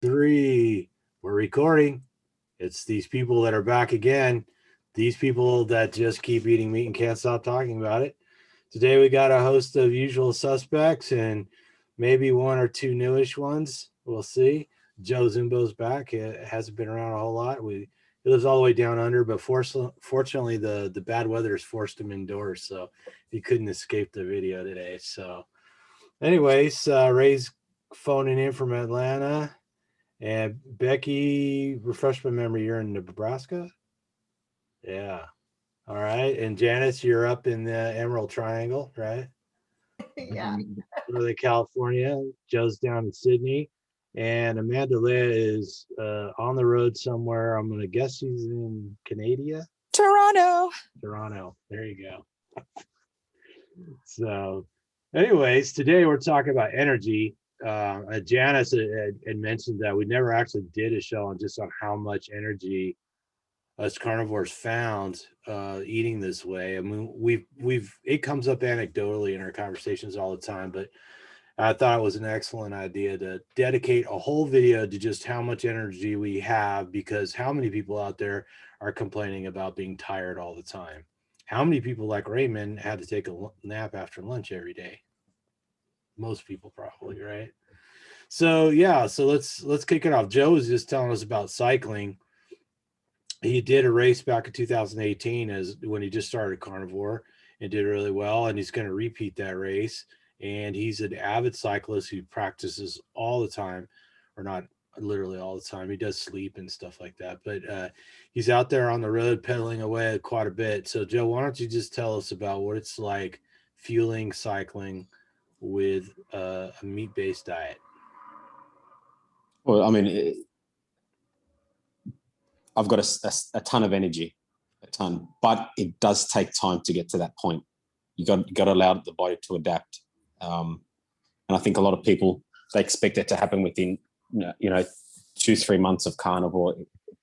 Three. We're recording. It's these people that are back again. These people that just keep eating meat and can't stop talking about it. Today we got a host of usual suspects and maybe one or two newish ones. We'll see. Joe Zumbo's back. It hasn't been around a whole lot. He lives all the way down under, but fortunately the bad weather has forced him indoors, so he couldn't escape the video today. So, anyways, Ray's phoning in from Atlanta. And Becky, refresh my memory, you're in Nebraska? Yeah. All right. And Janice, you're up in the Emerald Triangle, right? Yeah. Northern California. Joe's down in Sydney. And AmandaLeah is on the road somewhere. I'm going to guess she's in Canada. Toronto. Toronto. There you go. So, anyways, today we're talking about energy. Janice had mentioned that we never actually did a show on just on how much energy us carnivores found eating this way. I mean, it comes up anecdotally in our conversations all the time, but I thought it was an excellent idea to dedicate a whole video to just how much energy we have, because how many people out there are complaining about being tired all the time? How many people like Raymond had to take a nap after lunch every day? Most people probably, right? So yeah, so let's kick it off. Joe was just telling us about cycling. He did a race back in 2018 as when he just started carnivore and did really well, and he's going to repeat that race. And he's an avid cyclist who practices all the time, or not literally all the time. He does sleep and stuff like that, but he's out there on the road pedaling away quite a bit. So Joe, why don't you just tell us about what it's like fueling cycling with a meat-based diet? Well, I mean, I've got a ton of energy, a ton, but it does take time to get to that point. You got to allow the body to adapt. And I think a lot of people, they expect it to happen within, 2-3 months of carnivore.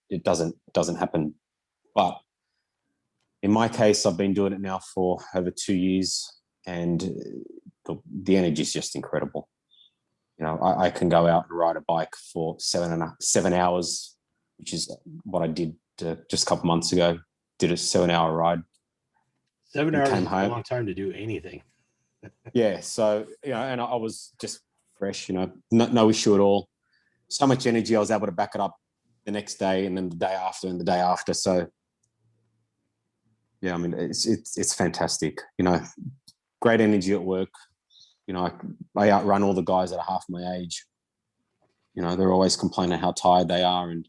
It doesn't happen. But in my case, I've been doing it now for over 2 years, and the energy is just incredible. I can go out and ride a bike for 7 hours, which is what I did just a couple months ago. Did a 7-hour ride. 7 hours is a long time to do anything. Yeah, so and I was just fresh, no issue at all. So much energy, I was able to back it up the next day, and then the day after, and the day after. So yeah, I mean, it's fantastic. Great energy at work. I outrun all the guys that are half my age. They're always complaining how tired they are, and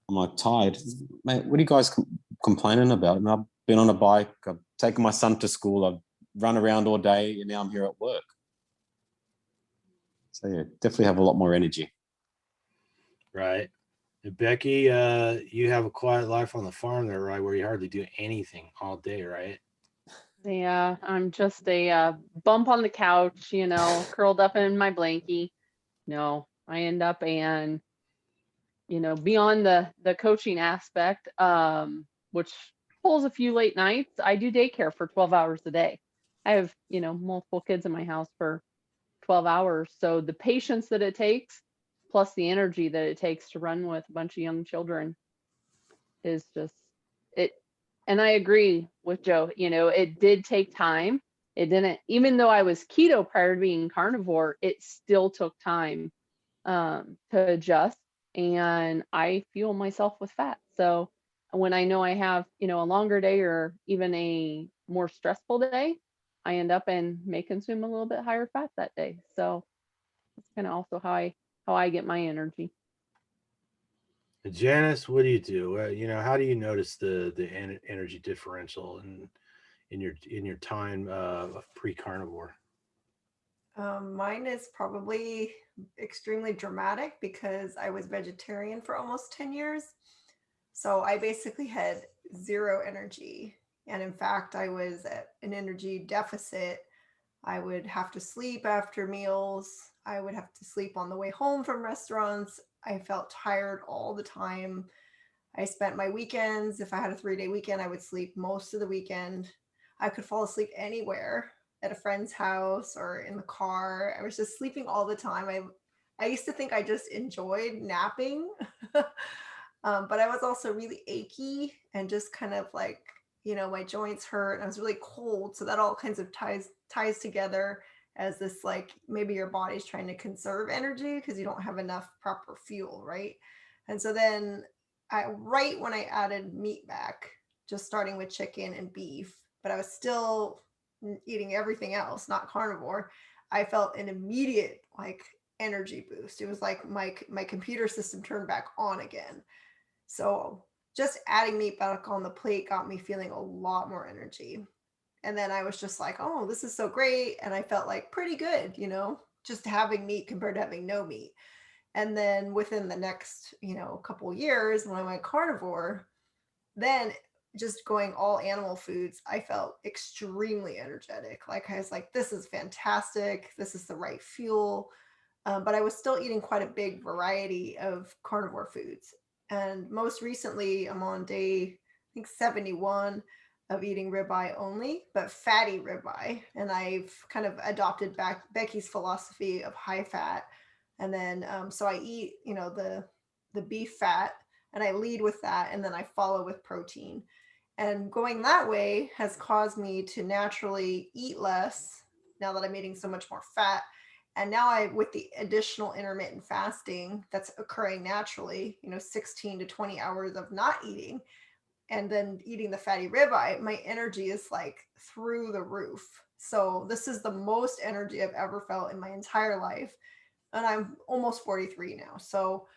I'm like, tired, mate? What are you guys complaining about? And I've been on a bike. I've taken my son to school. I've run around all day, and now I'm here at work. So yeah, definitely have a lot more energy. Right. And Becky, you have a quiet life on the farm there, right? Where you hardly do anything all day, right? Yeah, I'm just a bump on the couch, curled up in my blankie. No, I end up and, beyond the coaching aspect, which pulls a few late nights, I do daycare for 12 hours a day. I have, multiple kids in my house for 12 hours. So the patience that it takes, plus the energy that it takes to run with a bunch of young children is just it. And I agree with Joe, it did take time. It didn't, even though I was keto prior to being carnivore, it still took time to adjust. And I fuel myself with fat. So when I know I have, a longer day or even a more stressful day, I end up and may consume a little bit higher fat that day. So that's kind of also how I get my energy. And Janice, what do you do? How do you notice the energy differential in your time of pre-carnivore? Mine is probably extremely dramatic because I was vegetarian for almost 10 years. So I basically had zero energy. And in fact, I was at an energy deficit. I would have to sleep after meals. I would have to sleep on the way home from restaurants. I felt tired all the time. I spent my weekends, if I had a 3-day weekend, I would sleep most of the weekend. I could fall asleep anywhere, at a friend's house or in the car. I was just sleeping all the time. I used to think I just enjoyed napping, but I was also really achy and just kind of like, my joints hurt and I was really cold. So that all kinds of ties together as this, like, maybe your body's trying to conserve energy because you don't have enough proper fuel, right? And so then right when I added meat back, just starting with chicken and beef, but I was still eating everything else, not carnivore, I felt an immediate like energy boost. It was like my computer system turned back on again. So just adding meat back on the plate got me feeling a lot more energy. And then I was just like, oh, this is so great. And I felt like pretty good, just having meat compared to having no meat. And then within the next, couple years, when I went carnivore, then just going all animal foods, I felt extremely energetic. Like I was like, this is fantastic. This is the right fuel. But I was still eating quite a big variety of carnivore foods. And most recently, I'm on day, I think 71 of eating ribeye only, but fatty ribeye. And I've kind of adopted back Becky's philosophy of high fat. And then, so I eat, the beef fat and I lead with that. And then I follow with protein. And going that way has caused me to naturally eat less now that I'm eating so much more fat. And now with the additional intermittent fasting that's occurring naturally, 16 to 20 hours of not eating and then eating the fatty ribeye, my energy is like through the roof. So this is the most energy I've ever felt in my entire life. And I'm almost 43 now. So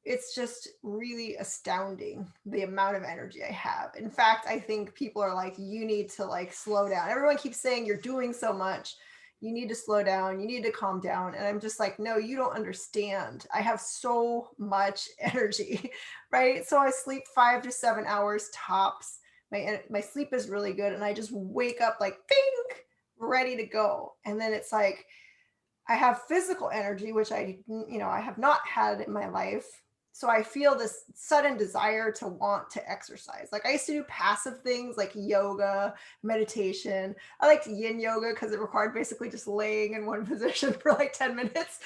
it's just really astounding the amount of energy I have. In fact, I think people are like, you need to like slow down. Everyone keeps saying you're doing so much. You need to slow down. You need to calm down. And I'm just like, no, you don't understand. I have so much energy, right? So I sleep 5 to 7 hours tops. My sleep is really good. And I just wake up like, bing, ready to go. And then it's like, I have physical energy, which I have not had in my life. So I feel this sudden desire to want to exercise. Like I used to do passive things like yoga, meditation. I liked yin yoga because it required basically just laying in one position for like 10 minutes,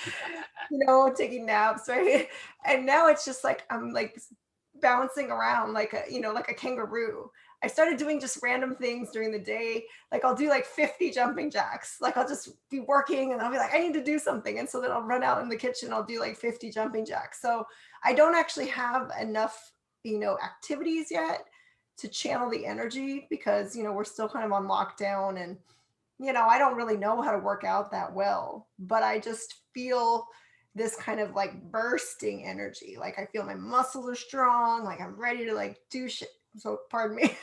taking naps, right? And now it's just like, I'm like bouncing around like a kangaroo. I started doing just random things during the day. Like I'll do like 50 jumping jacks. Like I'll just be working and I'll be like, I need to do something. And so then I'll run out in the kitchen. I'll do like 50 jumping jacks. So I don't actually have enough, activities yet to channel the energy because, we're still kind of on lockdown and, I don't really know how to work out that well, but I just feel this kind of like bursting energy. Like I feel my muscles are strong. Like I'm ready to like do shit. So pardon me,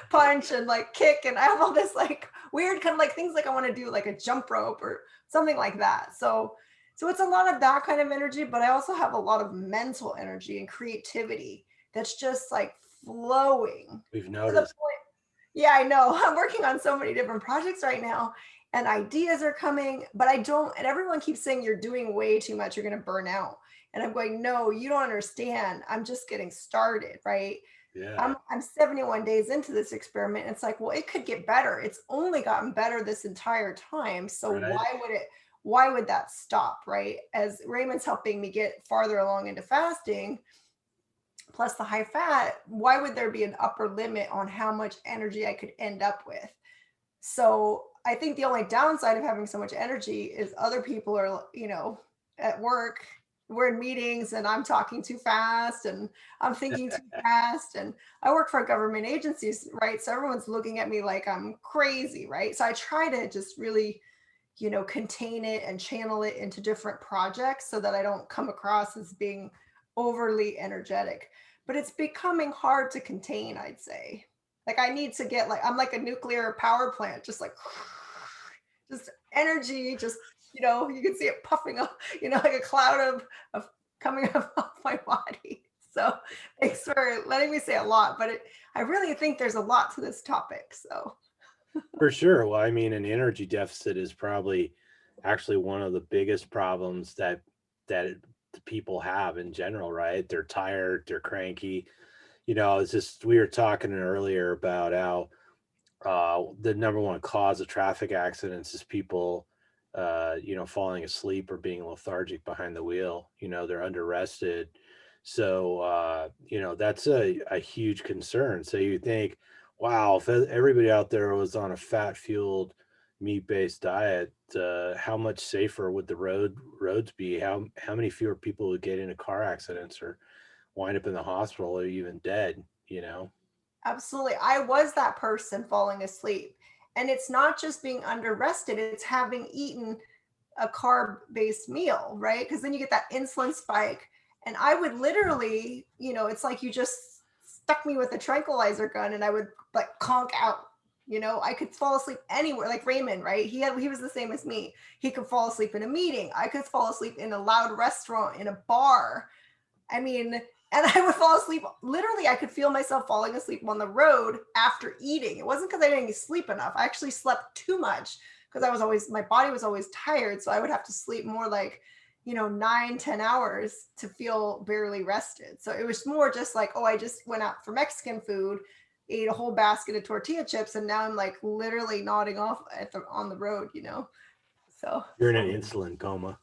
punch and like kick. And I have all this like weird kind of like things like I want to do like a jump rope or something like that. So it's a lot of that kind of energy, but I also have a lot of mental energy and creativity that's just like flowing. We've To the noticed. point. Yeah, I know. I'm working on so many different projects right now and ideas are coming, but and everyone keeps saying you're doing way too much, you're going to burn out. And I'm going, no, you don't understand. I'm just getting started, right? Yeah. I'm 71 days into this experiment. It's like, well, it could get better. It's only gotten better this entire time. So Right. why would that stop, right? As Raymond's helping me get farther along into fasting, plus the high fat, why would there be an upper limit on how much energy I could end up with? So I think the only downside of having so much energy is other people are, at work, we're in meetings and I'm talking too fast and I'm thinking too fast. And I work for government agencies, right? So everyone's looking at me like I'm crazy, right? So I try to just really, contain it and channel it into different projects so that I don't come across as being overly energetic. But it's becoming hard to contain, I'd say. Like I need to get I'm like a nuclear power plant, just like just energy, just you can see it puffing up, like a cloud of coming up off my body. So thanks for letting me say a lot, but I really think there's a lot to this topic. So For sure. Well, I mean, an energy deficit is probably actually one of the biggest problems that people have in general, right? They're tired, they're cranky. It's just we were talking earlier about how the number one cause of traffic accidents is people you know, falling asleep or being lethargic behind the wheel. You know, they're under rested. So, you know, that's a huge concern. So you think, wow, if everybody out there was on a fat fueled, meat based diet, how much safer would the roads be? How many fewer people would get into car accidents or wind up in the hospital or even dead, you know? Absolutely. I was that person falling asleep. And it's not just being under rested, it's having eaten a carb based meal, right? Because then you get that insulin spike. And I would literally, it's like you just stuck me with a tranquilizer gun and I would like conk out. I could fall asleep anywhere, like Raymond, right? He was the same as me. He could fall asleep in a meeting. I could fall asleep in a loud restaurant, in a bar. I mean, and I would fall asleep. Literally, I could feel myself falling asleep on the road after eating. It wasn't because I didn't sleep enough. I actually slept too much because my body was always tired. So I would have to sleep more like, 9-10 hours to feel barely rested. So it was more just like, oh, I just went out for Mexican food, ate a whole basket of tortilla chips, and now I'm like literally nodding off on the road, So You're in an insulin coma.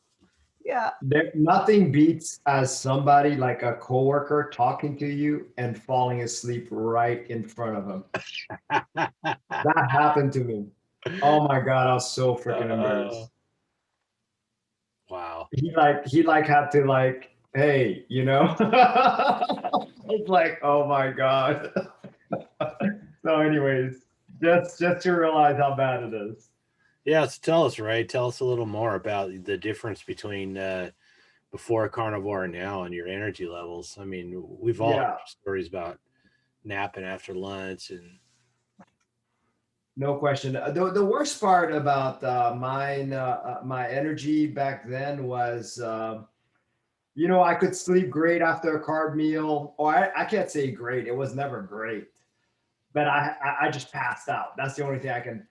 yeah. Nothing beats as somebody like a coworker talking to you and falling asleep right in front of them. That happened to me. Oh my God, I was so freaking embarrassed. Wow. He had to like, hey, It's like, oh my God. So anyways, just to realize how bad it is. Yeah, so tell us, Ray. Tell us a little more about the difference between before carnivore and now and your energy levels. I mean, we've all heard stories about napping after lunch and. No question. The worst part about my energy back then was, I could sleep great after a carb meal. Or I can't say great. It was never great. But I just passed out. That's the only thing I can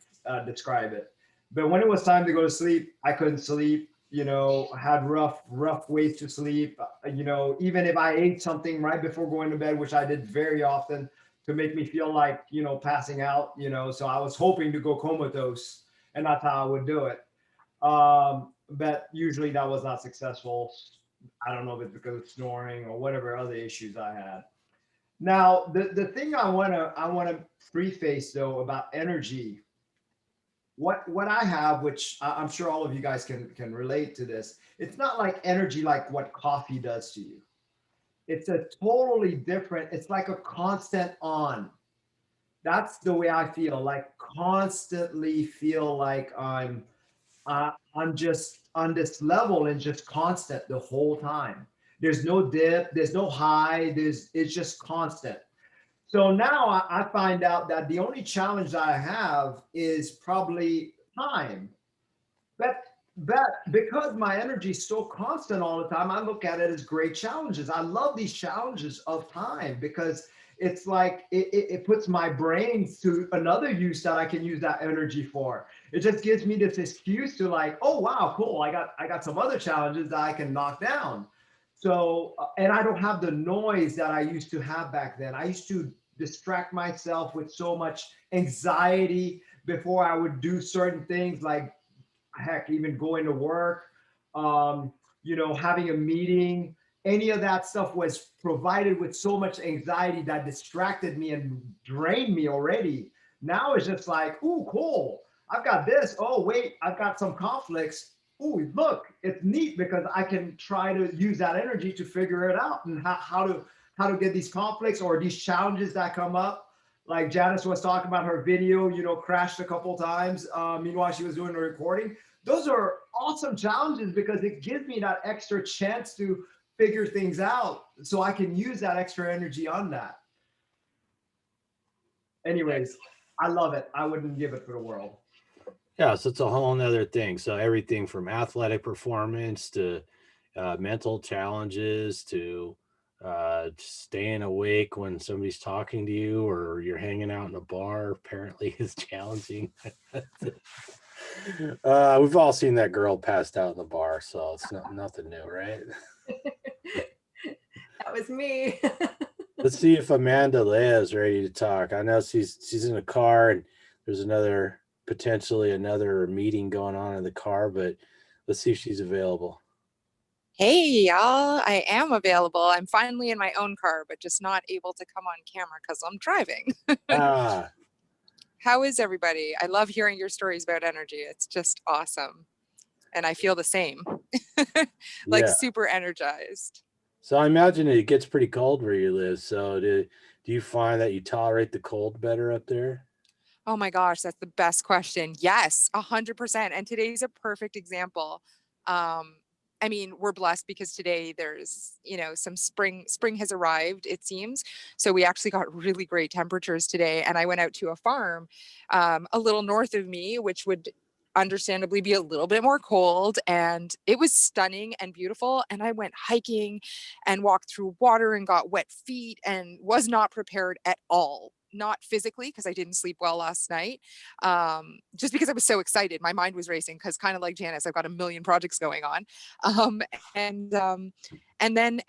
describe it. But when it was time to go to sleep, I couldn't sleep. Had rough ways to sleep. Even if I ate something right before going to bed, which I did very often, to make me feel like passing out. So I was hoping to go comatose, and that's how I would do it. But usually that was not successful. I don't know if it's because of snoring or whatever other issues I had. Now, the thing I wanna preface though about energy, what I have, which I'm sure all of you guys can relate to this. It's not like energy like what coffee does to you. It's a totally different. It's like a constant on. That's the way I feel. Like constantly feel like I'm just on this level and just constant the whole time. There's no dip, there's no high, it's just constant. So now I find out that the only challenge I have is probably time. But because my energy is so constant all the time, I look at it as great challenges. I love these challenges of time because it's like it puts my brain to another use that I can use that energy for. It just gives me this excuse to like, oh wow, cool. I got some other challenges that I can knock down. So and I don't have the noise that I used to have back then. I used to distract myself with so much anxiety before I would do certain things, like heck, even going to work, having a meeting. Any of that stuff was provided with so much anxiety that distracted me and drained me already. Now it's just like, ooh, cool. I've got this. Oh, wait, I've got some conflicts. Ooh, look, it's neat because I can try to use that energy to figure it out and how to get these conflicts or these challenges that come up. Like Janice was talking about her video, crashed a couple times. Meanwhile, she was doing the recording. Those are awesome challenges because it gives me that extra chance to figure things out so I can use that extra energy on that. Anyways, I love it. I wouldn't give it for the world. Yeah, so it's a whole nother thing. So everything from athletic performance to mental challenges to staying awake when somebody's talking to you or you're hanging out in a bar apparently is challenging. We've all seen that girl passed out in the bar, so it's nothing new, right? That was me. Let's see if AmandaLeah is ready to talk. I know she's in a car and there's another potentially another meeting going on in the car, but let's see if she's available. Hey, y'all. I am available. I'm finally in my own car, but just not able to come on camera because I'm driving. Ah, How is everybody? I love hearing your stories about energy. It's just awesome. And I feel the same, like yeah. super energized. So I imagine it gets pretty cold where you live. So do you find that you tolerate the cold better up there? Oh my gosh, that's the best question. Yes, 100%. And today's a perfect example. I mean, we're blessed because today there's, some spring has arrived, it seems. So we actually got really great temperatures today. And I went out to a farm a little north of me, which would understandably be a little bit more cold, and it was stunning and beautiful. And I went hiking and walked through water and got wet feet and was not prepared at all. Not physically, because I didn't sleep well last night, just because I was so excited. My mind was racing because, kind of like Janice, I've got a million projects going on. um, and then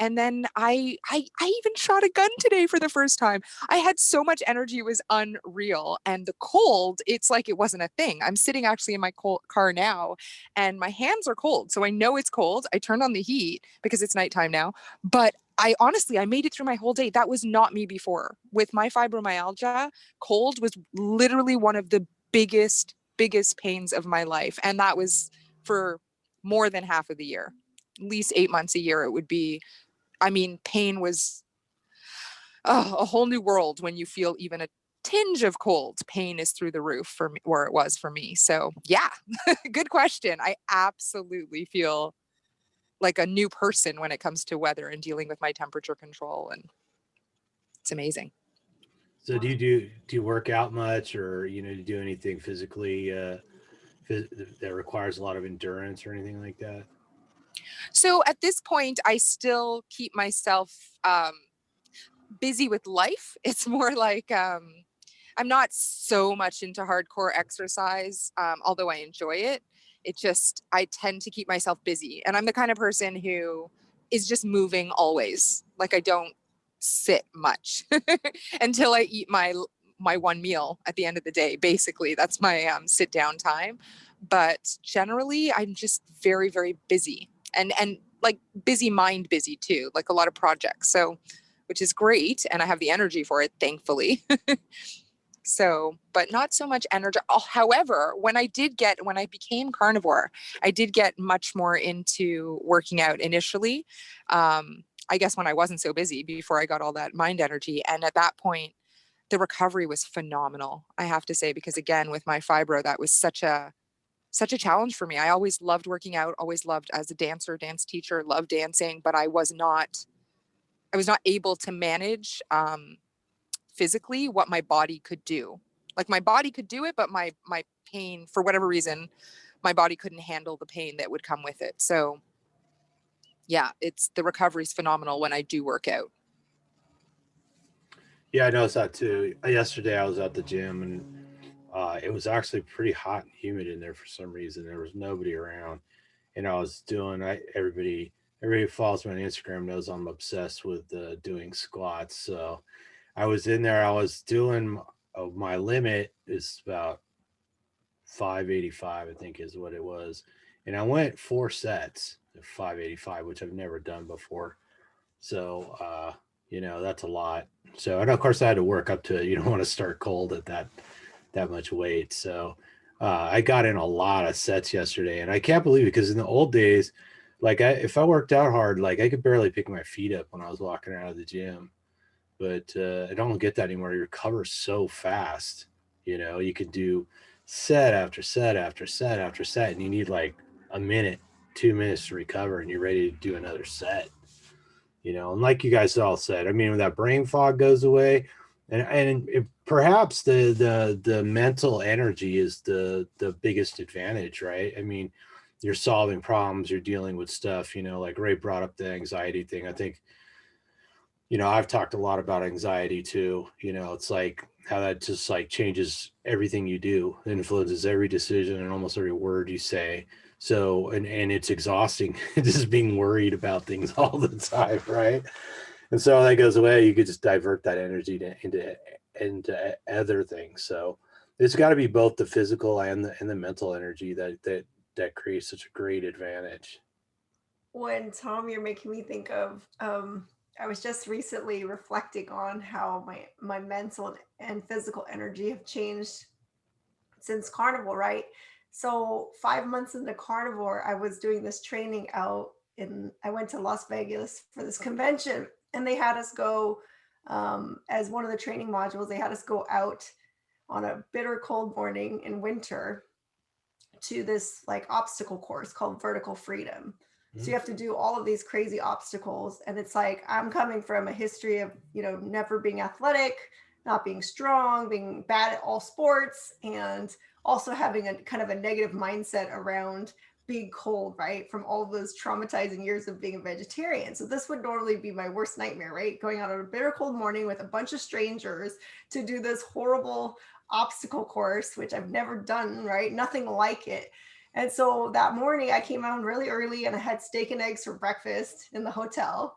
I even shot a gun today for the first time. I had so much energy, it was unreal. And the cold, it's like it wasn't a thing. I'm sitting actually in my car now, and my hands are cold, so I know it's cold. I turned on the heat because it's nighttime now, but I made it through my whole day. That was not me before. With my fibromyalgia, cold was literally one of the biggest pains of my life. And that was for more than half of the year, at least 8 months a year. It would be, pain was a whole new world. When you feel even a tinge of cold, pain is through the roof for me, where it was for me. So yeah, good question. I absolutely feel like a new person when it comes to weather and dealing with my temperature control, and it's amazing. So do you work out much, or do you do anything physically that requires a lot of endurance or anything like that? So at this point, I still keep myself busy with life. It's more like I'm not so much into hardcore exercise, although I enjoy it. I tend to keep myself busy. And I'm the kind of person who is just moving always. Like, I don't sit much until I eat my one meal at the end of the day. Basically, that's my sit down time. But generally, I'm just very, very busy, and like busy too, like a lot of projects. So, which is great. And I have the energy for it, thankfully. So, but not so much energy. Oh, however, when I became carnivore, I did get much more into working out initially. I guess when I wasn't so busy, before I got all that mind energy. And at that point, the recovery was phenomenal, I have to say, because again, with my fibro, that was such a challenge for me. I always loved working out, always loved, as a dancer, dance teacher, loved dancing, but I was not able to manage physically what my body could do. Like, my body could do it, but my pain, for whatever reason, my body couldn't handle the pain that would come with it. So yeah, the recovery is phenomenal when I do work out. Yeah, I noticed that too. Yesterday I was at the gym, and it was actually pretty hot and humid in there for some reason. There was nobody around, and I was doing. Everybody who follows me on Instagram knows I'm obsessed with doing squats. So I was in there. I was doing my limit is about 585, I think is what it was, and I went 4 sets of 585, which I've never done before. So that's a lot. So, and of course I had to work up to it. You don't want to start cold at that much weight. So I got in a lot of sets yesterday, and I can't believe it, because in the old days, like if I worked out hard, like I could barely pick my feet up when I was walking out of the gym. But I don't get that anymore. You recover so fast. You could do set after set after set after set, and you need like a minute, 2 minutes to recover, and you're ready to do another set. And like you guys all said, when that brain fog goes away, and perhaps the mental energy is the biggest advantage, right? You're solving problems, you're dealing with stuff, like Ray brought up the anxiety thing. I think, I've talked a lot about anxiety too. It's like how that just like changes everything you do, influences every decision and almost every word you say. So, and it's exhausting just being worried about things all the time, right? And so that goes away. You could just divert that energy into other things. So It's got to be both the physical and the mental energy that creates such a great advantage. When Tom, you're making me think of, I was just recently reflecting on how my mental and physical energy have changed since carnivore, right? So 5 months into carnivore, I was doing this training out I went to Las Vegas for this convention, and they had us go, as one of the training modules, they had us go out on a bitter cold morning in winter to this like obstacle course called Vertical Freedom. So you have to do all of these crazy obstacles. And it's like, I'm coming from a history of, never being athletic, not being strong, being bad at all sports, and also having a kind of a negative mindset around being cold, right? From all those traumatizing years of being a vegetarian. So this would normally be my worst nightmare, right? Going out on a bitter cold morning with a bunch of strangers to do this horrible obstacle course, which I've never done, right? Nothing like it. And so that morning I came out really early and I had steak and eggs for breakfast in the hotel.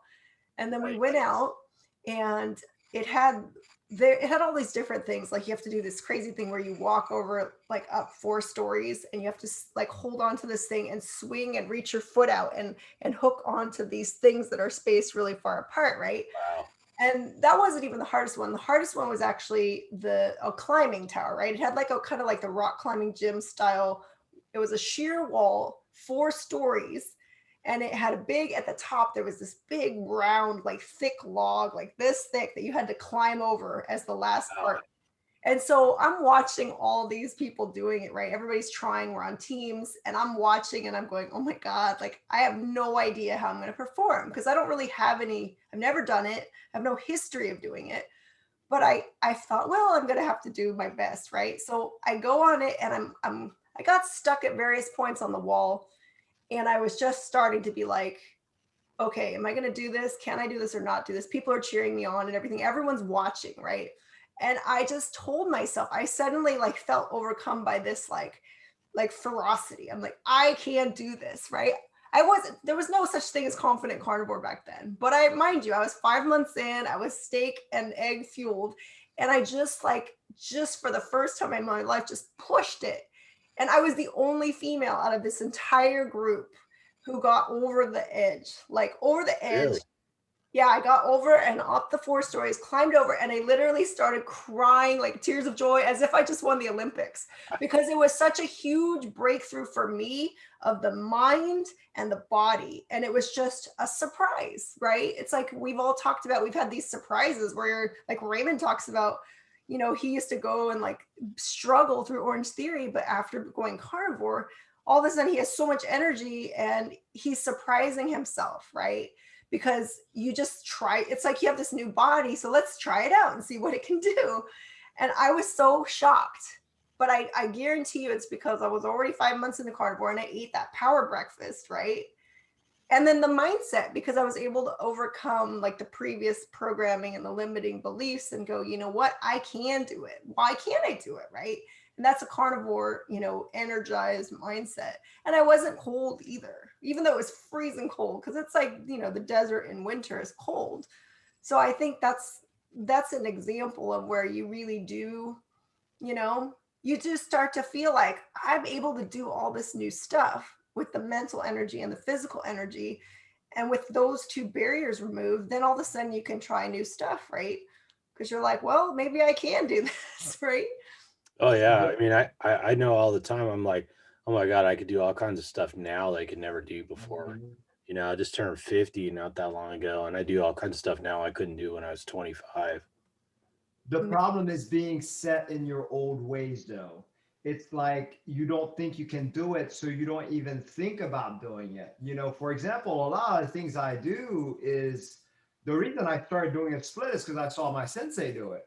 And then we went out, and it had all these different things. Like, you have to do this crazy thing where you walk over like up 4 stories, and you have to like hold on to this thing and swing and reach your foot out and hook onto these things that are spaced really far apart, right? Wow. And that wasn't even the hardest one. The hardest one was actually a climbing tower, right? It had like a kind of like the rock climbing gym style. It was a sheer wall, 4 stories. And it had at the top, there was this big round, like thick log, like this thick, that you had to climb over as the last part. And so I'm watching all these people doing it, right? Everybody's trying, we're on teams, and I'm watching and I'm going, oh my God, like I have no idea how I'm going to perform, because I don't really have I've never done it. I have no history of doing it. But I thought, well, I'm going to have to do my best, right? So I go on it, and I got stuck at various points on the wall, and I was just starting to be like, okay, am I going to do this? Can I do this or not do this? People are cheering me on and everything. Everyone's watching, right? And I just told myself, I suddenly like felt overcome by this like ferocity. I'm like, I can't do this, right? There was no such thing as Confident Carnivore back then. But mind you, I was 5 months in, I was steak and egg fueled. And I just for the first time in my life, just pushed it. And I was the only female out of this entire group who got over the edge, like over the edge. Really? Yeah, I got over and up the 4 stories, climbed over, and I literally started crying like tears of joy, as if I just won the Olympics, because it was such a huge breakthrough for me of the mind and the body. And it was just a surprise, right? It's like we've all talked about, we've had these surprises where, like Raymond talks about, he used to go and like struggle through Orange Theory, but after going carnivore, all of a sudden he has so much energy and he's surprising himself, right? Because you just try, it's like you have this new body, so let's try it out and see what it can do. And I was so shocked, but I guarantee you it's because I was already 5 months in the carnivore and I ate that power breakfast, right? And then the mindset, because I was able to overcome like the previous programming and the limiting beliefs and go, you know what, I can do it. Why can't I do it, right? And that's a carnivore, energized mindset. And I wasn't cold either, even though it was freezing cold, because it's like, the desert in winter is cold. So I think that's an example of where you really do, you just start to feel like I'm able to do all this new stuff with the mental energy and the physical energy. And with those 2 barriers removed, then all of a sudden you can try new stuff, right? Because you're like, well, maybe I can do this, right? Oh yeah. I mean, I know all the time. I'm like, oh my God, I could do all kinds of stuff now that I could never do before. I just turned 50 not that long ago, and I do all kinds of stuff now I couldn't do when I was 25. The problem is being set in your old ways, though. It's like you don't think you can do it, so you don't even think about doing it. For example, a lot of the things I do is the reason I started doing a split is because I saw my sensei do it.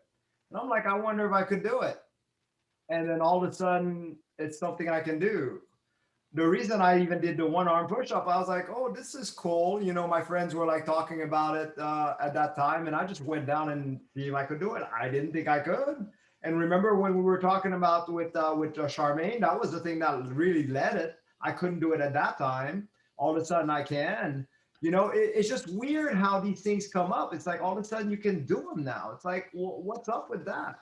And I'm like, I wonder if I could do it. And then all of a sudden, it's something I can do. The reason I even did the 1-arm push-up, I was like, oh, this is cool. My friends were like talking about it at that time, and I just went down and see if I could do it. I didn't think I could. And remember when we were talking about with Charmaine, that was the thing that really led it. I couldn't do it at that time. All of a sudden I can. It's just weird how these things come up. It's like all of a sudden you can do them now. It's like, well, what's up with that?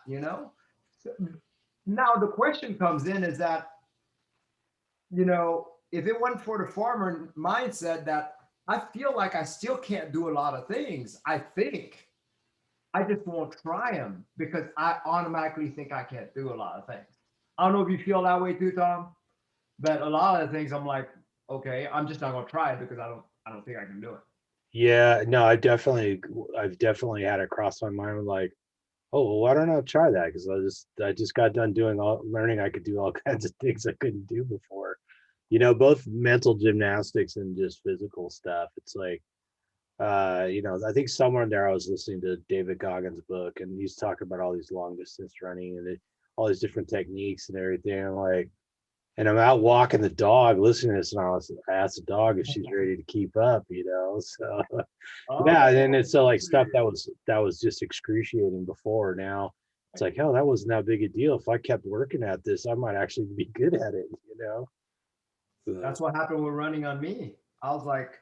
Now the question comes in is that, you know, if it wasn't for the farmer mindset that I feel like I still can't do a lot of things, I think I just won't try them because I automatically think I can't do a lot of things. I don't know if you feel that way too, Tom, but a lot of the things I'm like, okay, I'm just not gonna try it because I don't think I can do it. Yeah, no, I've definitely had it cross my mind like, oh, well, why don't I try that? Because I just got done learning I could do all kinds of things I couldn't do before. You know, both mental gymnastics and just physical stuff. It's like, you know, I think somewhere in there I was listening to David Goggins' book, and he's talking about all these long distance running and all these different techniques and everything. I'm like, and I'm out walking the dog, listening to this, and I asked the dog if she's ready to keep up, you know. So yeah, and then it's so like stuff that was just excruciating before. Now it's like, hell, that wasn't that big a deal. If I kept working at this, I might actually be good at it, you know. So, That's what happened with running on me. I was like,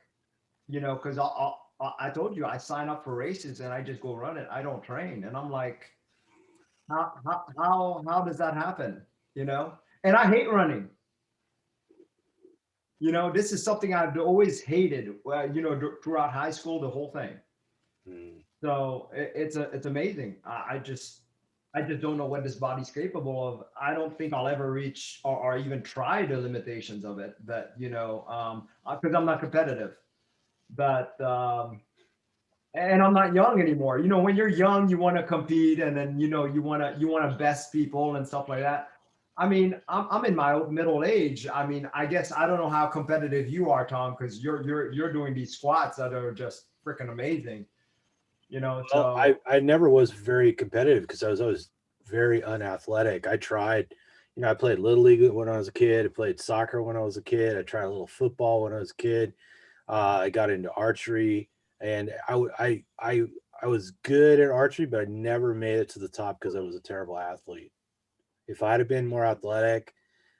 you know, because I told you I sign up for races and I just go run it. I don't train, and I'm like, how does that happen? You know, and I hate running. You know, this is something I've always hated. You know, throughout high school, the whole thing. So it's amazing. I just don't know what this body's capable of. I don't think I'll ever reach or even try the limitations of it. But you know, because I'm not competitive. But and I'm not young anymore. You know, when you're young, you want to compete, and then you know you want to best people and stuff like that. I mean, I'm in my middle age. I mean, I guess I don't know how competitive you are, Tom, because you're doing these squats that are just freaking amazing. You know, well, so I never was very competitive because I was always very unathletic. I tried, you know, I played little league when I was a kid. I played soccer when I was a kid. I tried a little football when I was a kid. I got into archery, and I was good at archery, but I never made it to the top because I was a terrible athlete. If I'd have been more athletic,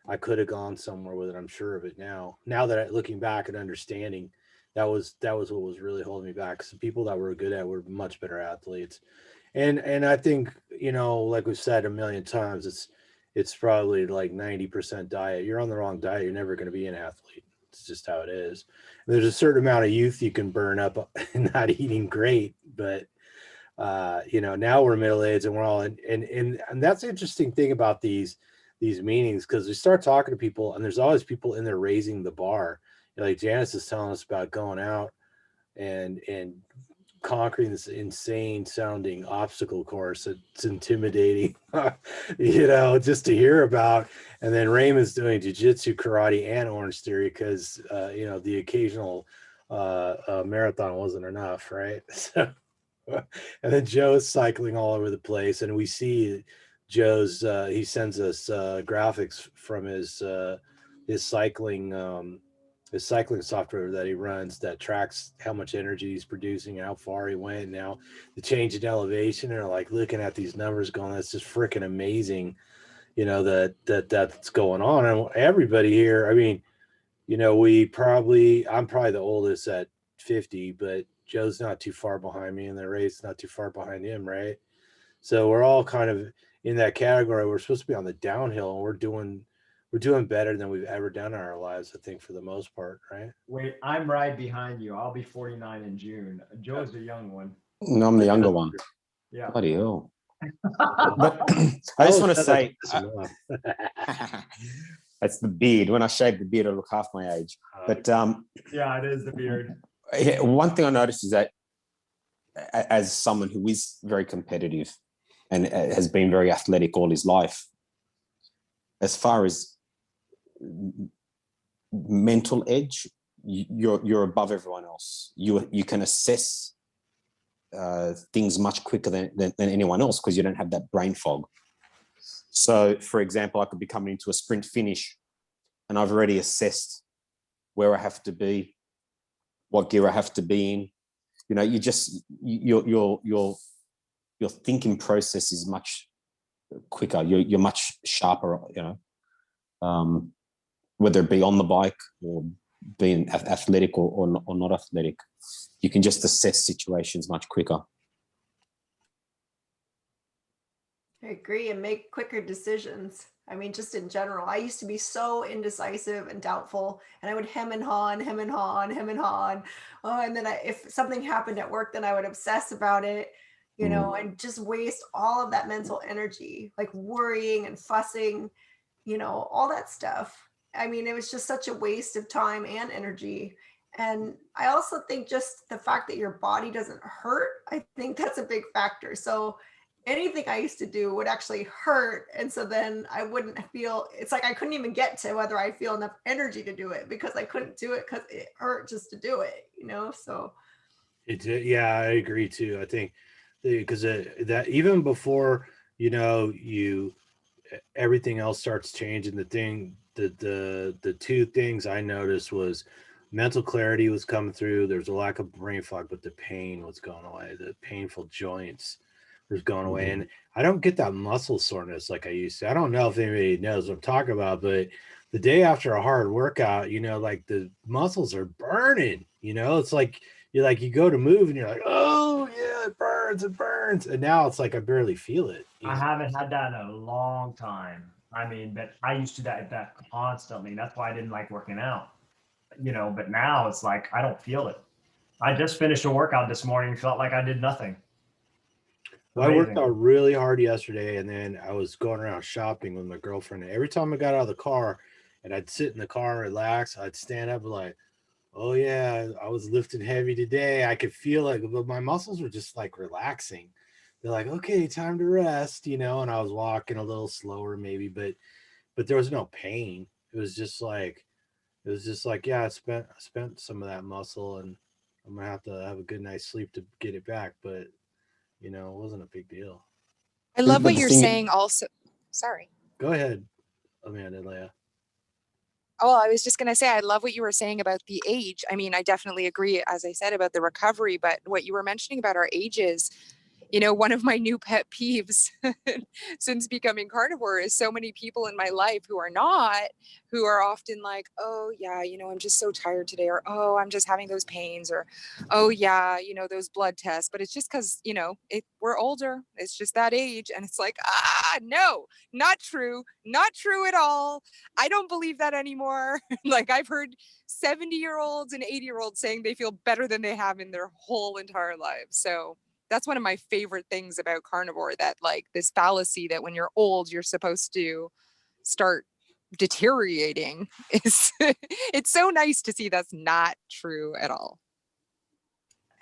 I could have gone somewhere with it. I'm sure of it now. Now that looking back and understanding, that was what was really holding me back. Some people that were good at were much better athletes, and I think, you know, like we've said a million times, it's probably like 90% diet. You're on the wrong diet, you're never going to be an athlete. It's just how it is. There's a certain amount of youth you can burn up not eating great, but you know, now we're middle-aged and we're all and that's the interesting thing about these meetings, because we start talking to people and there's always people in there raising the bar. You know, like Janice is telling us about going out and conquering this insane sounding obstacle course. It's intimidating, you know, just to hear about. And then Raymond's doing jiu-jitsu, karate, and Orange Theory because you know, the occasional marathon wasn't enough, right? So and then Joe's cycling all over the place, and we see Joe's he sends us graphics from his cycling software that he runs that tracks how much energy he's producing, how far he went. Now the change in elevation, and like looking at these numbers going, that's just freaking amazing, you know, that's going on. And everybody here, I mean, you know, I'm probably the oldest at 50, but Joe's not too far behind me, and the Ray's not too far behind him, right? So we're all kind of in that category. We're supposed to be on the downhill, and we're doing better than we've ever done in our lives, I think, for the most part, right? wait, I'm right behind you. I'll be 49 in June. Joe's the young one. No, I'm the younger one. Yeah. Bloody hell. But I just want to say, that's the beard. When I shave the beard, I look half my age. But yeah, it is the beard. one thing I noticed is that as someone who is very competitive and has been very athletic all his life, as far as mental edge, you're above everyone else. You can assess things much quicker than anyone else because you don't have that brain fog. So, for example, I could be coming into a sprint finish and I've already assessed where I have to be, what gear I have to be in. You know, your thinking process is much quicker. You're much sharper, you know, whether it be on the bike or being athletic or not athletic. You can just assess situations much quicker. I agree, and make quicker decisions. I mean, just in general, I used to be so indecisive and doubtful, and I would hem and haw and hem and haw and hem and haw. And, oh, and then if something happened at work, then I would obsess about it, you know, and just waste all of that mental energy, like worrying and fussing, you know, all that stuff. I mean, it was just such a waste of time and energy. And I also think just the fact that your body doesn't hurt, I think that's a big factor. So anything I used to do would actually hurt. And so then I wouldn't feel, it's like I couldn't even get to whether I feel enough energy to do it because I couldn't do it because it hurt just to do it, you know? So Yeah, I agree too. I think because that even before, you know, everything else starts changing, the two things I noticed was mental clarity was coming through. There's a lack of brain fog, but the pain was going away. The painful joints was going away. And I don't get that muscle soreness like I used to. I don't know if anybody knows what I'm talking about, but the day after a hard workout, you know, like the muscles are burning, you know, it's like you go to move and you're like, oh yeah, it burns. And now it's like I barely feel it. I haven't had that in a long time. I mean, but I used to that constantly. That's why I didn't like working out, you know, but now it's like, I don't feel it. I just finished a workout this morning, felt like I did nothing. Well, I worked out really hard yesterday, and then I was going around shopping with my girlfriend. And every time I got out of the car and I'd sit in the car and relax, I'd stand up and like, oh yeah, I was lifting heavy today. I could feel it, but my muscles were just like relaxing. They're like, okay, time to rest, you know, and I was walking a little slower maybe, but there was no pain. It was just like, yeah, I spent some of that muscle, and I'm gonna have to have a good night's sleep to get it back. But you know, it wasn't a big deal. I love But what the you're thing- saying also. Sorry. Go ahead, AmandaLeah. Oh, I was just going to say, I love what you were saying about the age. I mean, I definitely agree, as I said, about the recovery, but what you were mentioning about our ages, you know, one of my new pet peeves since becoming carnivore is so many people in my life who are often like, oh yeah, you know, I'm just so tired today, or, oh, I'm just having those pains, or, oh yeah, you know, those blood tests, but it's just because, you know, we're older. It's just that age. And it's like, no, not true at all. I don't believe that anymore. Like I've heard 70-year-olds and 80-year-olds saying they feel better than they have in their whole entire lives. So that's one of my favorite things about carnivore, that like this fallacy that when you're old, you're supposed to start deteriorating is it's so nice to see that's not true at all.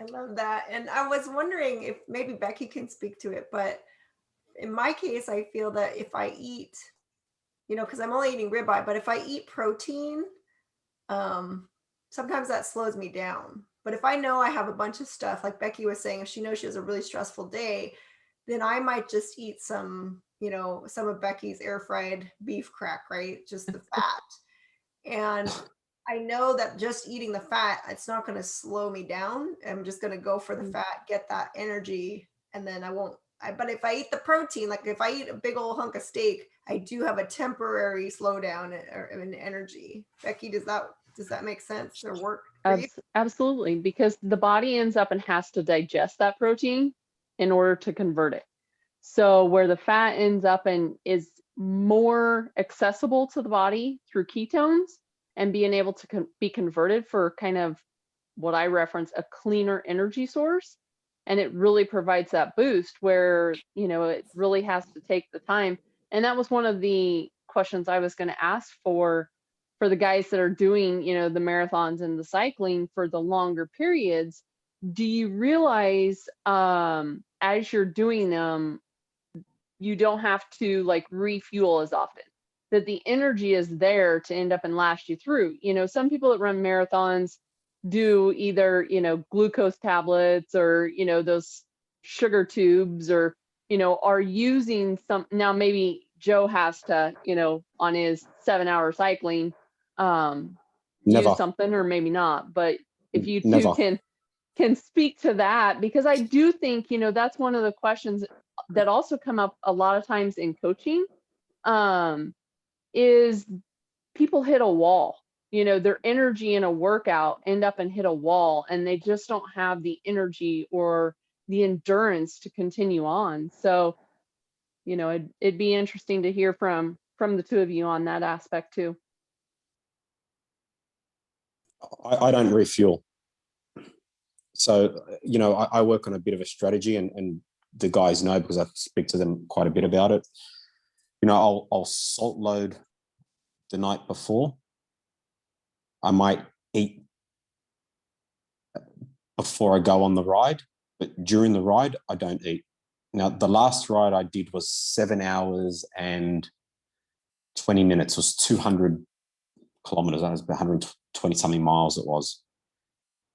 I love that. And I was wondering if maybe Becky can speak to it, but in my case, I feel that if I eat, you know, because I'm only eating ribeye, but if I eat protein, sometimes that slows me down. But if I know I have a bunch of stuff, like Becky was saying, if she knows she has a really stressful day, then I might just eat some, you know, some of Becky's air fried beef crack, right? Just the fat. And I know that just eating the fat, it's not going to slow me down. I'm just going to go for the fat, get that energy, and then I won't. But if I eat the protein, like if I eat a big old hunk of steak, I do have a temporary slowdown in energy. Becky, does that make sense or work for you? Absolutely, because the body ends up and has to digest that protein in order to convert it. So where the fat ends up and is more accessible to the body through ketones and being able to be converted for kind of what I reference a cleaner energy source. And it really provides that boost where, you know, it really has to take the time. And that was one of the questions I was going to ask for the guys that are doing, you know, the marathons and the cycling for the longer periods. Do you realize as you're doing them, you don't have to like refuel as often, that the energy is there to end up and last you through? You know, some people that run marathons do either, you know, glucose tablets or, you know, those sugar tubes, or, you know, are using some. Now maybe Joe has to, you know, on his 7-hour cycling, use something, or maybe not. But if you two can speak to that, because I do think, you know, that's one of the questions that also come up a lot of times in coaching, is people hit a wall. You know, their energy in a workout end up and hit a wall, and they just don't have the energy or the endurance to continue on. So, you know, it'd be interesting to hear from the two of you on that aspect too. I don't refuel. So, you know, I work on a bit of a strategy, and the guys know because I speak to them quite a bit about it. You know, I'll salt load the night before. I might eat before I go on the ride, but during the ride, I don't eat. Now, the last ride I did was 7 hours and 20 minutes, was 200 kilometers. That was 120 something miles it was.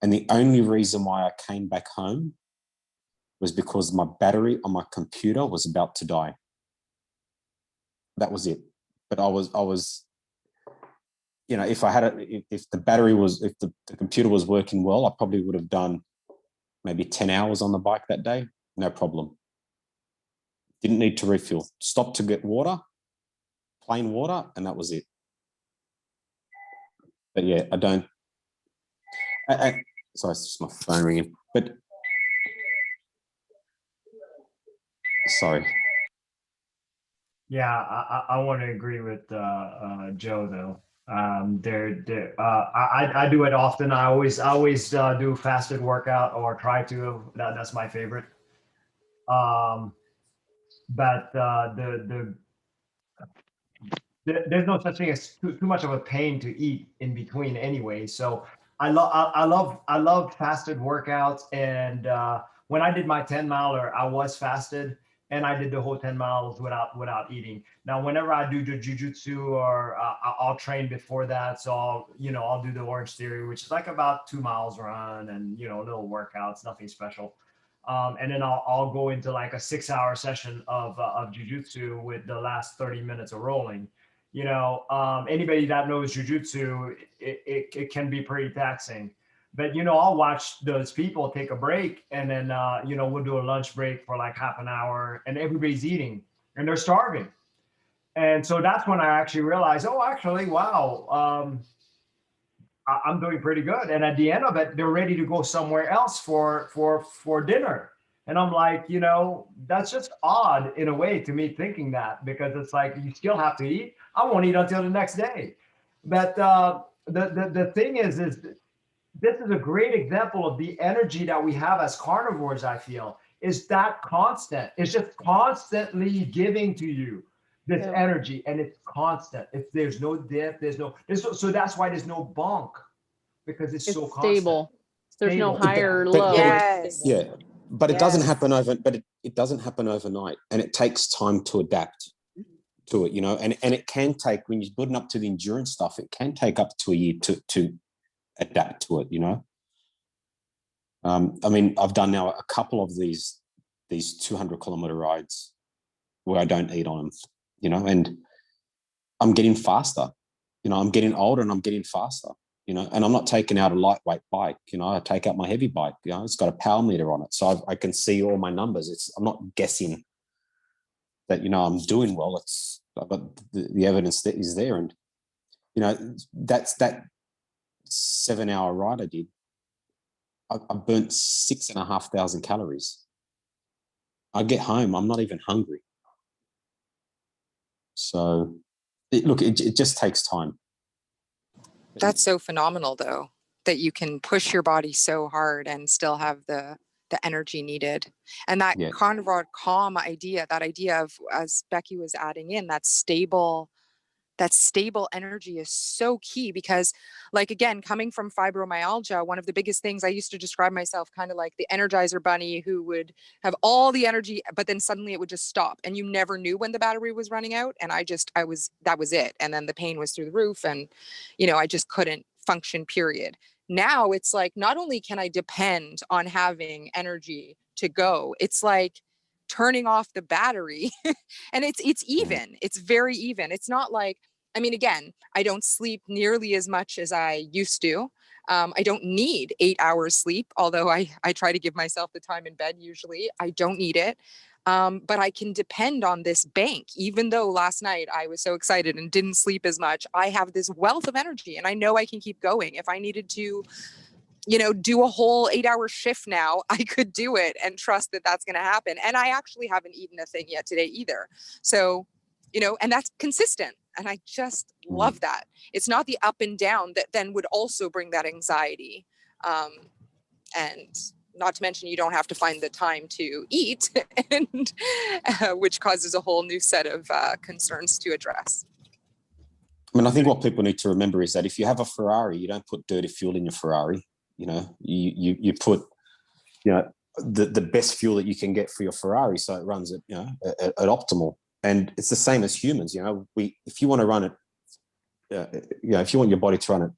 And the only reason why I came back home was because my battery on my computer was about to die. That was it. But I was, you know, if I had if the computer was working well, I probably would have done maybe 10 hours on the bike that day. No problem. Didn't need to refuel. Stopped to get water, plain water, and that was it. But yeah, I don't. Sorry, it's just my phone ringing. But sorry. Yeah, I want to agree with Joe though. I do it often. I always do fasted workout, or try to. That's my favorite. But there's no such thing as too much of a pain to eat in between anyway. So I love fasted workouts. And when I did my 10-miler, I was fasted, and I did the whole 10 miles without eating. Now, whenever I do the jujitsu, or I'll train before that, so I'll do the Orange Theory, which is like about 2 miles run and little workouts, nothing special. And then I'll go into like a 6-hour session of jujitsu with the last 30 minutes of rolling. Anybody that knows jujitsu, it can be pretty taxing. But I'll watch those people take a break, and then we'll do a lunch break for like half an hour, and everybody's eating and they're starving. And so that's when I actually realized, oh, actually, wow, I'm doing pretty good. And at the end of it, they're ready to go somewhere else for dinner. And I'm like, that's just odd in a way to me, thinking that, because it's like, you still have to eat. I won't eat until the next day. But the thing is this is a great example of the energy that we have as carnivores. I feel is that constant. It's just constantly giving to you this energy, and it's constant. If there's no dip, so that's why there's no bunk, because it's so stable. Constant. There's no higher or But low. Yes. Yeah, but it Yes. doesn't happen it doesn't happen overnight, and it takes time to adapt to it, and it can take, when you're building up to the endurance stuff, it can take up to a year to adapt to it, I mean, I've done now a couple of these 200-kilometer rides where I don't eat on them, and I'm getting faster. I'm getting older and I'm getting faster, and I'm not taking out a lightweight bike. I take out my heavy bike, it's got a power meter on it. So I can see all my numbers. I'm not guessing that, I'm doing well. But the evidence that is there. And, that's that 7-hour ride I did. I burnt 6,500 calories. I get home, I'm not even hungry. So it just takes time. That's so phenomenal, though, that you can push your body so hard and still have the energy needed. And that carnivore calm idea, that idea of, as Becky was adding in, that stable energy is so key, because, like, again, coming from fibromyalgia, one of the biggest things, I used to describe myself kind of like the Energizer bunny who would have all the energy, but then suddenly it would just stop, and you never knew when the battery was running out. And that was it. And then the pain was through the roof, and, I just couldn't function, period. Now it's like, not only can I depend on having energy to go, it's like turning off the battery. And it's even, it's very even. It's not like, I mean, again, I don't sleep nearly as much as I used to. I don't need 8 hours sleep, although I try to give myself the time in bed. Usually I don't need it. But I can depend on this bank. Even though last night I was so excited and didn't sleep as much, I have this wealth of energy, and I know I can keep going. If I needed to you know, do a whole 8-hour shift now, I could do it and trust that that's going to happen. And I actually haven't eaten a thing yet today either. So, you know, and that's consistent. And I just love that. It's not the up and down that then would also bring that anxiety. And not to mention, you don't have to find the time to eat, and which causes a whole new set of concerns to address. I mean, I think what people need to remember is that if you have a Ferrari, you don't put dirty fuel in your Ferrari. You know, you put, you know, the best fuel that you can get for your Ferrari, so it runs at, you know, at optimal. And it's the same as humans. You know, if you want to run it, you know, if you want your body to run it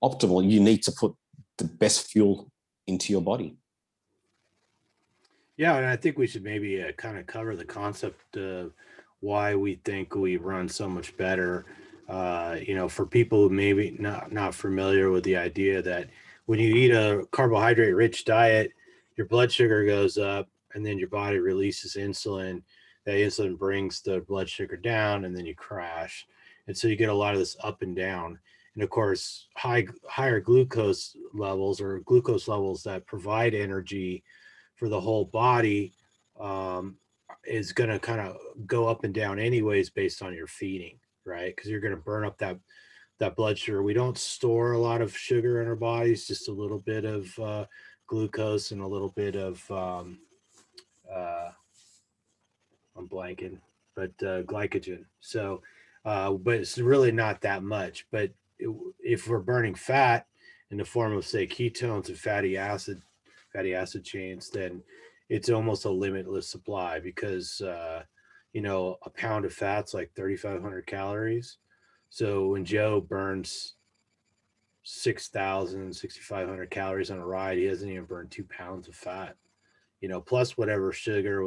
optimal, you need to put the best fuel into your body. Yeah, and I think we should maybe kind of cover the concept of why we think we run so much better. You know, for people who maybe not familiar with the idea that when you eat a carbohydrate-rich diet, your blood sugar goes up, and then your body releases insulin. That insulin brings the blood sugar down, and then you crash. And so you get a lot of this up and down. And of course, higher glucose levels, or glucose levels that provide energy for the whole body, is going to kind of go up and down anyways based on your feeding, right? Because you're going to burn up that blood sugar. We don't store a lot of sugar in our bodies, just a little bit of glucose and a little bit of I'm blanking, but glycogen. So, but it's really not that much. But if we're burning fat in the form of, say, ketones and fatty acid chains, then it's almost a limitless supply, because you know, a pound of fat's like 3,500 calories. So when Joe burns 6,500 calories on a ride, he hasn't even burned 2 pounds of fat, you know, plus whatever sugar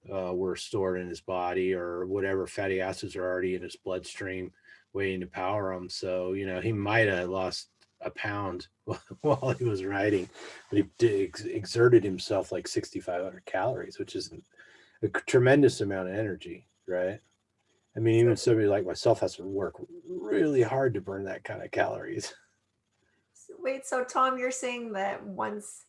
were stored in his body, or whatever fatty acids are already in his bloodstream waiting to power him. So, you know, he might have lost a pound while he was riding, but he exerted himself like 6,500 calories, which is a tremendous amount of energy, right? I mean, even somebody like myself has to work really hard to burn that kind of calories. Wait, so Tom, you're saying that once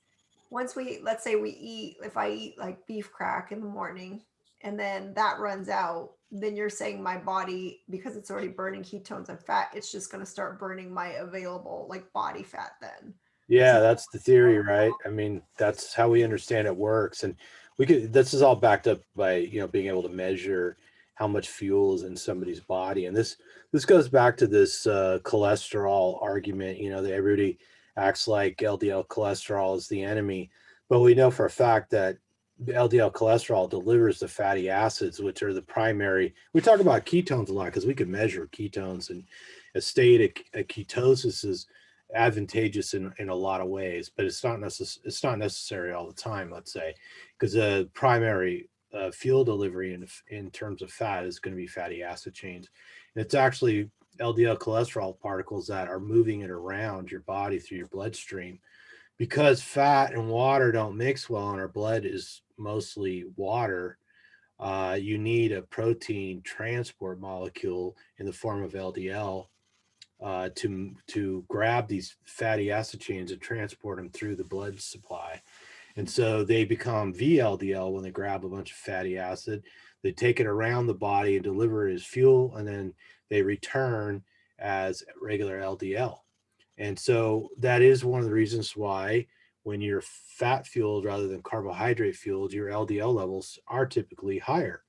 we, let's say we eat, if I eat like beef crack in the morning and then that runs out, then you're saying my body, because it's already burning ketones and fat, it's just going to start burning my available like body fat then. Yeah, that's the theory, right? I mean, that's how we understand it works. And this is all backed up by, you know, being able to measure how much fuel is in somebody's body. And this goes back to this cholesterol argument, you know, that everybody acts like LDL cholesterol is the enemy. But we know for a fact that the LDL cholesterol delivers the fatty acids, which are the primary. We talk about ketones a lot because we can measure ketones, and a state of ketosis is advantageous in a lot of ways, but it's not necessary all the time, let's say, because the primary fuel delivery in terms of fat is going to be fatty acid chains. And it's actually LDL cholesterol particles that are moving it around your body through your bloodstream. Because fat and water don't mix well, and our blood is mostly water, you need a protein transport molecule in the form of LDL to grab these fatty acid chains and transport them through the blood supply. And so they become VLDL when they grab a bunch of fatty acid. They take it around the body and deliver it as fuel, and then they return as regular LDL. And so that is one of the reasons why when you're fat fueled rather than carbohydrate fueled, your LDL levels are typically higher.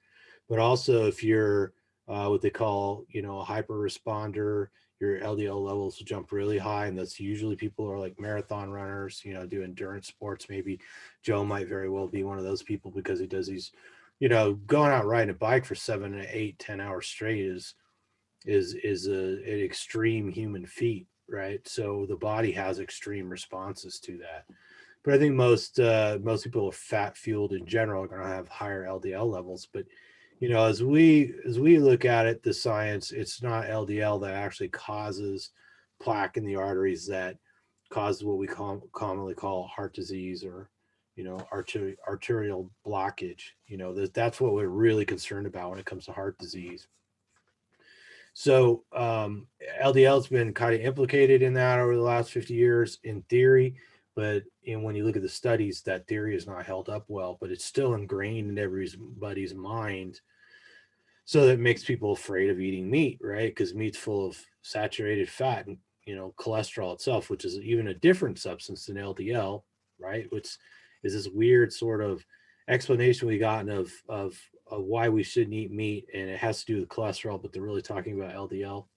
But also if you're what they call, you know, a hyper responder, your LDL levels will jump really high. And that's usually people who are like marathon runners, you know, do endurance sports. Maybe Joe might very well be one of those people, because he does these, you know, going out riding a bike for 7 to 8, 10 hours straight is an extreme human feat, right? So the body has extreme responses to that. But I think most people are fat fueled in general are going to have higher LDL levels. But you know, as we look at it, the science, it's not LDL that actually causes plaque in the arteries that causes what we commonly call heart disease, or, you know, arterial blockage. You know, that's what we're really concerned about when it comes to heart disease. So LDL's been kind of implicated in that over the last 50 years in theory, but when you look at the studies, that theory is not held up well, but it's still ingrained in everybody's mind. So that makes people afraid of eating meat, right? Because meat's full of saturated fat and, cholesterol itself, which is even a different substance than LDL, right? Which is this weird sort of explanation we gotten of why we shouldn't eat meat, and it has to do with cholesterol, but they're really talking about LDL.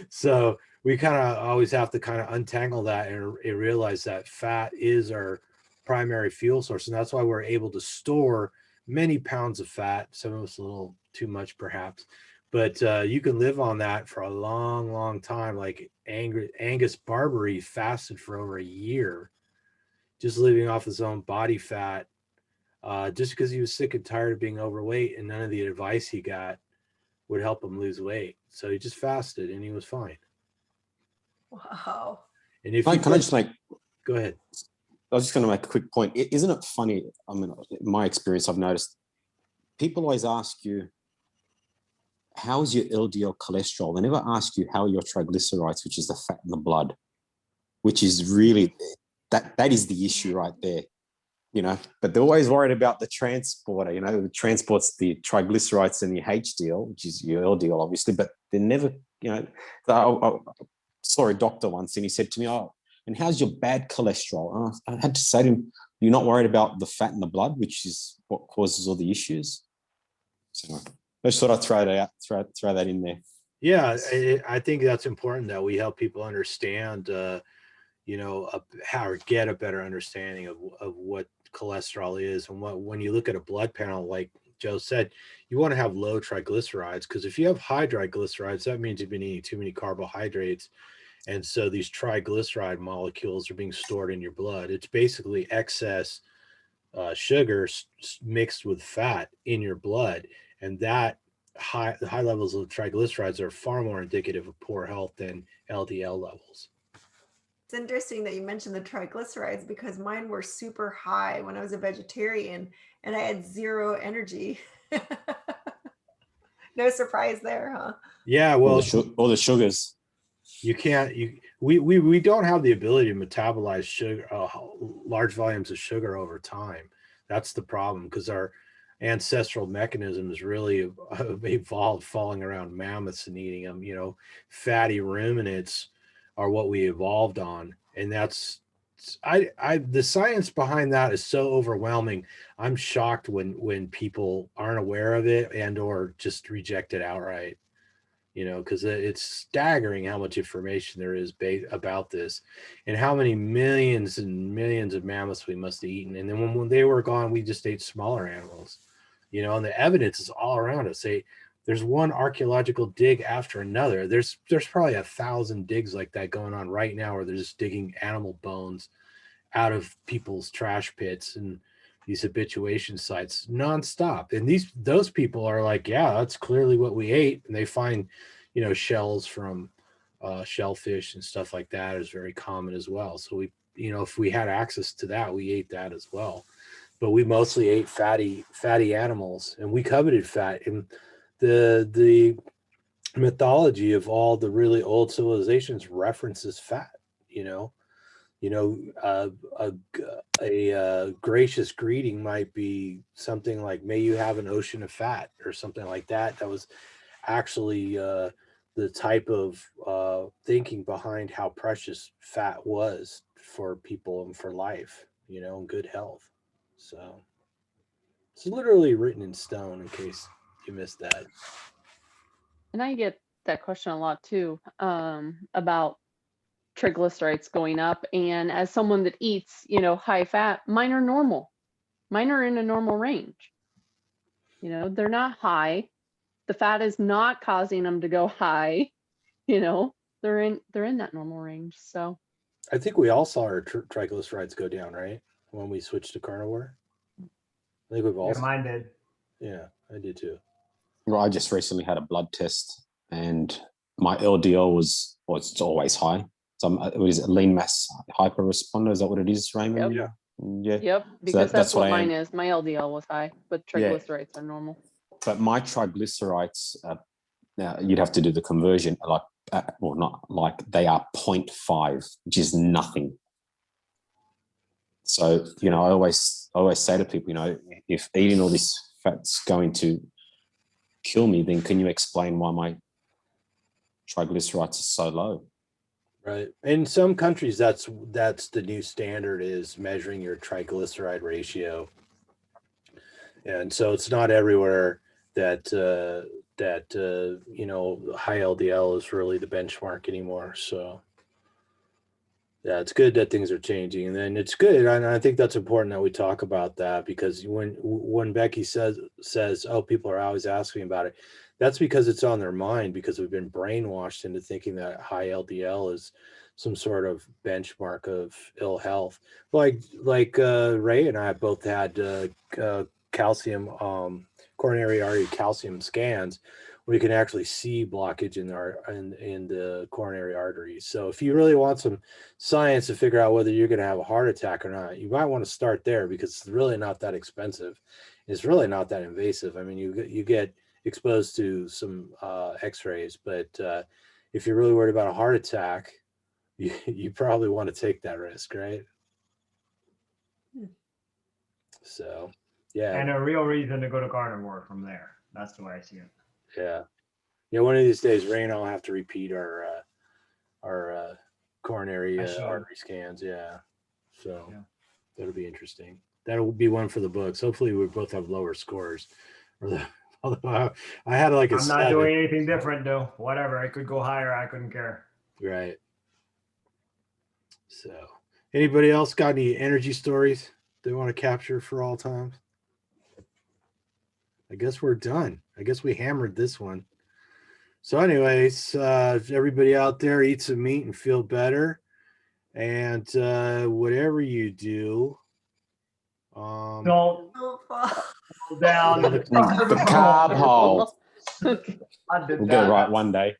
So we kind of always have to kind of untangle that and realize that fat is our primary fuel source, and that's why we're able to store many pounds of fat. Some of us a little too much perhaps, but you can live on that for a long time. Like Angus Barbary fasted for over a year just living off his own body fat, just because he was sick and tired of being overweight, and none of the advice he got would help him lose weight. So he just fasted and he was fine. Wow. And if Can I just make, go ahead. I was just going to make a quick point. Isn't it funny? I mean, in my experience, I've noticed people always ask you, how's your LDL cholesterol? They never ask you how are your triglycerides, which is the fat in the blood, which is really, that is the issue right there. But they're always worried about the transporter, the transports the triglycerides and the HDL, which is your LDL, obviously, but they never, I saw a doctor once and he said to me, oh, and how's your bad cholesterol? And I had to say to him, you're not worried about the fat in the blood, which is what causes all the issues. So I just thought I'd throw that in there. Yeah, I think that's important that we help people understand, how or get a better understanding of what cholesterol is, and when you look at a blood panel, like Joe said, you want to have low triglycerides, because if you have high triglycerides, that means you've been eating too many carbohydrates, and so these triglyceride molecules are being stored in your blood. It's basically excess sugar mixed with fat in your blood, and that high levels of triglycerides are far more indicative of poor health than LDL levels. It's interesting that you mentioned the triglycerides, because mine were super high when I was a vegetarian and I had zero energy. No surprise there, huh? Yeah, well, all the sugars. You can't. We don't have the ability to metabolize sugar, large volumes of sugar over time. That's the problem, because our ancestral mechanisms really evolved falling around mammoths and eating them. Fatty ruminants are what we evolved on, and that's the science behind that is so overwhelming. I'm shocked when people aren't aware of it and or just reject it outright. Because it's staggering how much information there is about this, and how many millions and millions of mammoths we must have eaten. And then when they were gone, we just ate smaller animals, and the evidence is all around us. There's one archaeological dig after another. There's probably 1,000 digs like that going on right now, where they're just digging animal bones out of people's trash pits and these habituation sites nonstop. And those people are like, yeah, that's clearly what we ate. And they find, shells from shellfish and stuff like that is very common as well. So we, if we had access to that, we ate that as well. But we mostly ate fatty animals, and we coveted fat. And the mythology of all the really old civilizations references fat, a gracious greeting might be something like, may you have an ocean of fat, or something like that. That was actually the type of thinking behind how precious fat was for people and for life, and good health. So it's literally written in stone, in case you missed that. And I get that question a lot too, about triglycerides going up. And as someone that eats, high fat, mine are normal. Mine are in a normal range. They're not high. The fat is not causing them to go high. They're in that normal range. So I think we all saw our triglycerides go down, right, when we switched to carnivore. I think we've all. Yeah, mine did. Yeah, I did too. Well, I just recently had a blood test, and my LDL was it's always high. So what is it, lean mass hyperresponder? Is that what it is, Raymond? Yep. Yeah. Yep, because that's what mine am. is. My LDL was high, but triglycerides are normal. But my triglycerides are Now you'd have to do the conversion, like, well, not like, they are 0.5, which is nothing. So, you know, I always say to people, you know, if eating all this fat's going to kill me, then can you explain why my triglycerides are so low? Right. In some countries, that's the new standard, is measuring your triglyceride ratio. And so it's not everywhere that you know, high LDL is really the benchmark anymore. So yeah, it's good that things are changing, and then it's good. And I think that's important that we talk about that, because when Becky says, oh, people are always asking about it, that's because it's on their mind, because we've been brainwashed into thinking that high LDL is some sort of benchmark of ill health. Like Ray and I both had calcium, coronary artery calcium scans, where you can actually see blockage in the coronary arteries. So if you really want some science to figure out whether you're going to have a heart attack or not, you might want to start there, because it's really not that expensive. It's really not that invasive. I mean, you get exposed to some x-rays, but if you're really worried about a heart attack, you probably want to take that risk, right? So yeah. And a real reason to go to carnivore from there. That's the way I see it. Yeah. Yeah, one of these days, Ray and I'll have to repeat our coronary artery scans. Yeah. So Yeah. that'll be interesting. That'll be one for the books. Hopefully we both have lower scores. Although I had like a I'm not 7. doing anything different though. Whatever. I could go higher. I couldn't care. Right. So anybody else got any energy stories they want to capture for all times? I guess we're done. I guess we hammered this one. So anyways, everybody out there, eat some meat and feel better. And whatever you do, Don't Oh, fuck. fall down The carb hole. I did We'll that. get it right one day.